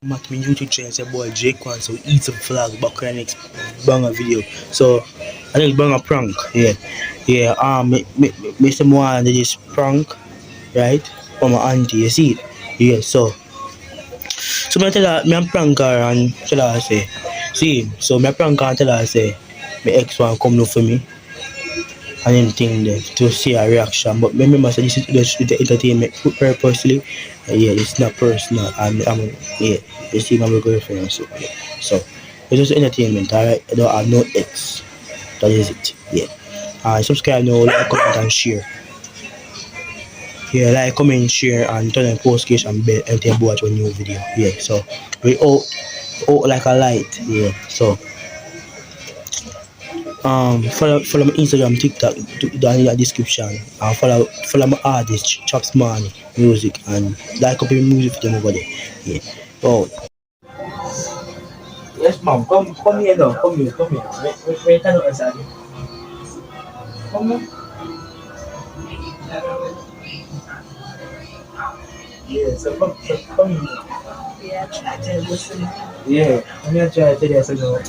Mat my YouTube channel say boy Jake wants to eat some flag back on the next banger video. So I think banger prank, yeah. Yeah, me say more do this prank, right? For my auntie, you see it? Yeah, so me tell her me prank her and tell her say, see, so me prank her and tell her say my ex one come look for me and him thing there to see her reaction. But remember say this is just the entertainment purposely. Yeah, it's not personal. I'm yeah, you see my girlfriend so yeah. So it's just entertainment, alright? I don't have no ex. That is it. Yeah. Subscribe now, like, comment and share. Yeah, like, comment, share and turn on post-notification bell and tell watch a new video. Yeah, so we all like a light. Yeah. So follow my Instagram, TikTok down in the description. And follow my artist Chops Money Music and like up your music for them over there. Yeah. Oh. Yes, mom. Come here now. Come here. Wait, I know exactly. Come here. Yeah. So come here. Yeah, try to listen. Yeah, I'm gonna try to tell you something.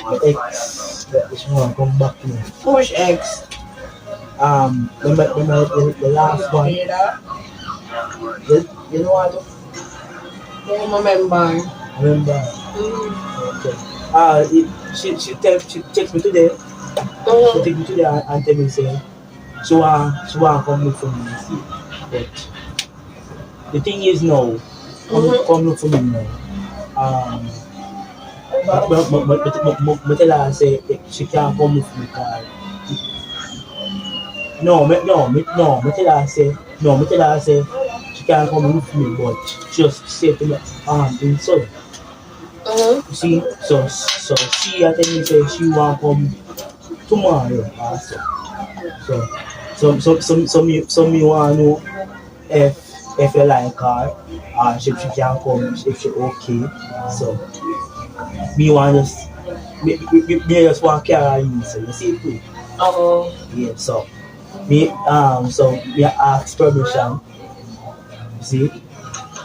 My ex that this one come back to me. Which ex? Remember the last one. You know what? Yeah, remember. Remember. Okay. She text me today. She text me today and tell me say she want come look for me. See, but the thing is now, come look for me now. But tell her say she can't come with me because me tell her say she can't come with me, but she just say to me in so. You see, so she I tell me say she want come tomorrow also. So me want to know if you like her and if she can come, if she okay. So me want me just want to carry you, so you see it too. Yeah, so me ask permission. You see?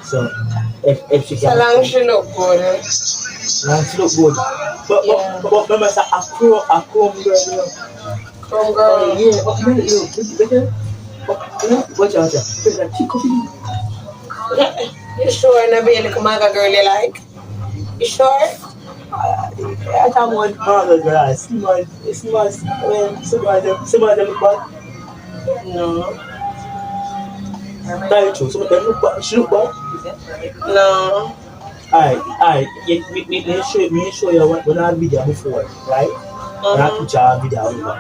So if she can. So long she look good. Long she look good. But remember say a chrome girl. Chrome girl. Yeah, watch out there. You sure not be a little maga girl you like? You sure? I can't want maga girl. It's not some of them bad. No. Tell you true, some of them look bad. She look bad? No. Alright, me show you when I had video before, right? When I picture a video before.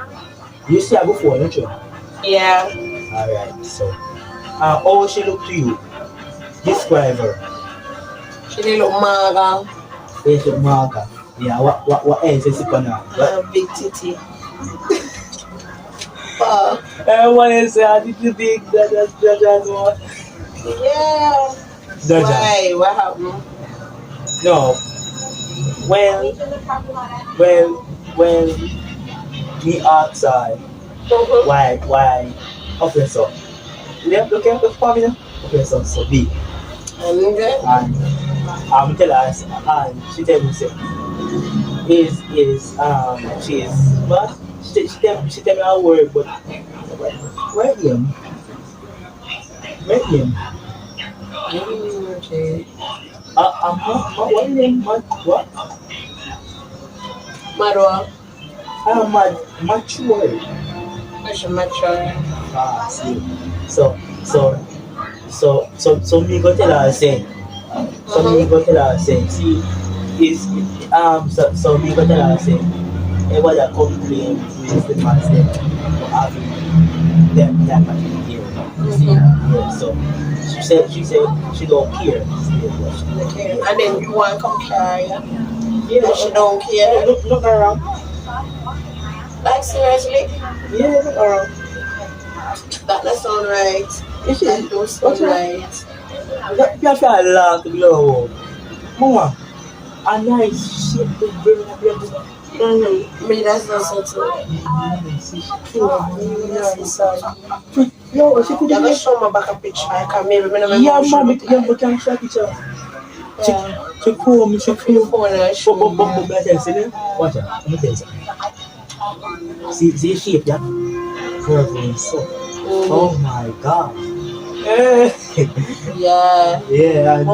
You see her before, don't you? Yeah. Alright, so how she look to you? Describe her. She look maga. Yeah, she look maga. Yeah, what else is it on her? Big titty. Everyone is say I did the big that's what. Yeah. Why? What happened? No. Well, me outside. Why? Okay, so. Look at the family. Okay, so big. And I'm tell her, and she tell me say, she is what? She tell me her word, but where him? Okay. What name? What? Marwa. Mature. What's mature? See. So me go tell her say. Me go tell her say. See, is so me go tell her say. Everybody that complain with the man say for having them that particular here. See, yeah. So she said she don't care. Okay. And then you want to come carry her? Yeah. She don't care. Look around. Like seriously? Yeah, look around. That doesn't sound right. That don't sound right. You have to laugh to blow. Mama, a nice shape to bring up your me that's not so too. No, she could just show my back a picture. I can maybe yeah, man, we can show a picture. She cool, me, she cool. But, see, watch out, let me tell you something. See the shape, yeah? Curving so. Oh my god. Yeah. Yeah, and,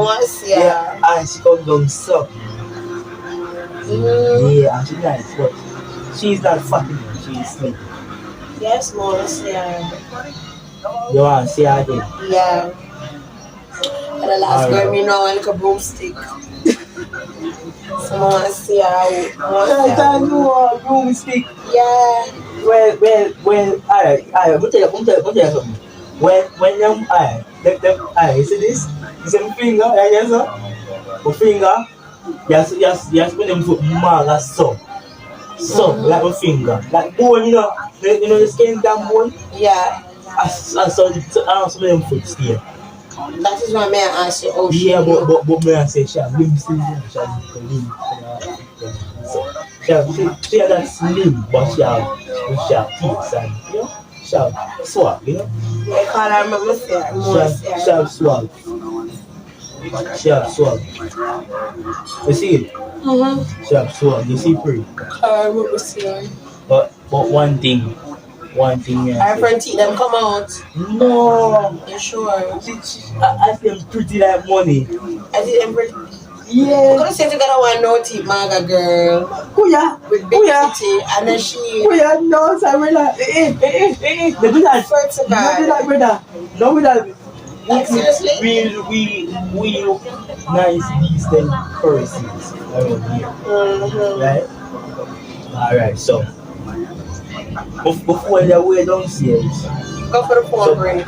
Yeah. and she come down so. Yeah, and she nice, but she's not fucking, she's slim. Yes, Morris, yeah. You want to see her again? Yeah. And the last girl, me know, like a broomstick. So I want to see her. I can't do a broomstick. Yeah. Well, alright, I'm tell you something. When them, you see this? You see my finger, yes, sir? My finger, yes, when them foot manga so. So, like my finger. Like bone, you know the skin down bone? Yeah. I saw them foot still. That is why I asked you. Oh, yeah, but me I say she have limb slim, she have limb. So she have that slim, but she have teeth and you know she have swag, you know. I call her mama say She have swag. She have swag. You see it? She have swag. You see pretty. But one thing. Her front teeth them come out. No. You sure? I see them pretty like money. I see them pretty. Yeah. I'm gonna say together one no teeth maga girl. Who ya? With big titty and then she. Who ya? No, so we're like, they do that. No, do that, brother. No, we that. Seriously? We look nice these days currencies around here. Right? Alright, so before the way downstairs. Go for the phone ring. I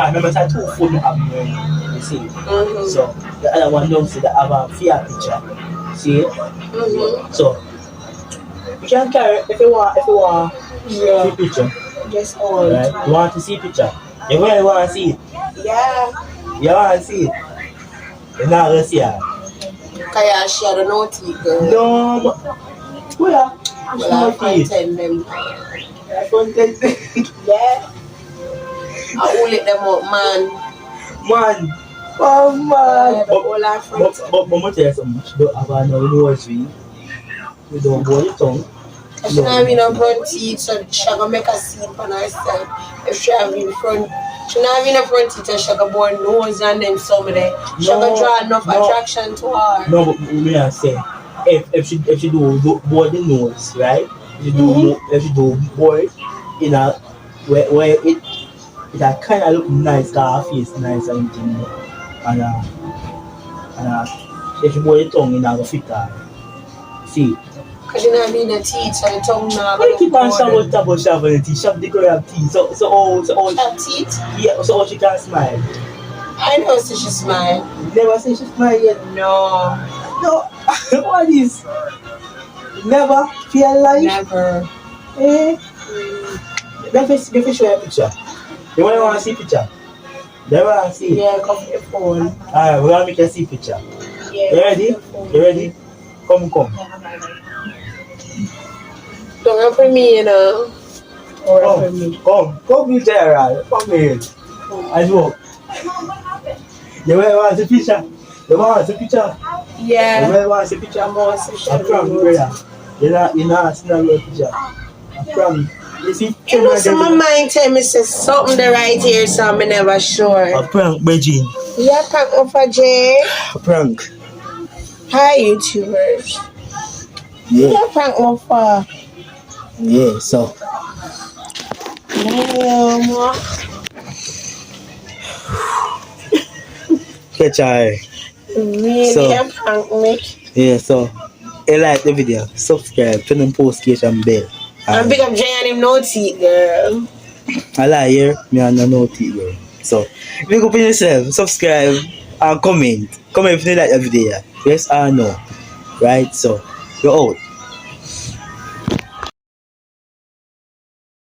remember I two phone up you see. So the other one downstairs that have a fear picture. See? So you can carry if you want see picture. Just on. Right? You want to see picture? You really want to see it? Yeah. You want to see it? You're not going to see it. Kaya she had a naughty girl. No, well, I content them. I content them. Yeah. I will let them up, man. Man. Oh, man. All our friends. But I'm tell you something. She don't have no nose. You don't go your tongue. She don't have no front teeth, so she gonna make a seat on herself. If she have in front, she don't have no front teeth, so she gonna bore nose and then some of that. She gonna draw enough attraction to her. No, but me I say, if she do board the nose, right? If she do board in a where it kind of look nice, cause her face nice and thing, and if she board the tongue, it not gonna fit her. See. Cause you know having the teeth, so the tongue now. Why you keep on shoving the teeth? Shove the girl have teeth. So have teeth? Yeah, so she can smile. I never see she smile. Never see she smile yet? No. What is? Never feel like? Never. Let me show you a picture. You want to see a picture? Never want to see? Yeah, come to your phone. Alright, we're gonna make you see a picture. Yeah. You ready? You ready? Come. Don't run for me, you know. Come in there, come in. I know. You want to see a picture? You want to see a picture? Yeah. You want to see a picture? I promise, brother. You're not seeing a picture. I promise. You see, you know, some mind tell me say something the right here, so I'm never sure. A prank, Beijing. Yeah, prank over Jay. A prank. Hi, YouTubers. Yeah, prank over. Yeah, so. Catch eye. Really, so, prank me. Yeah, so. You like the video, subscribe, turn on post-cation bell. And big up Jay and him no teeth, girl. I lie here, me and no teeth, girl. So, big up on yourself, subscribe, and comment. Comment if you like the video. Yes or no. Right? So, you're out.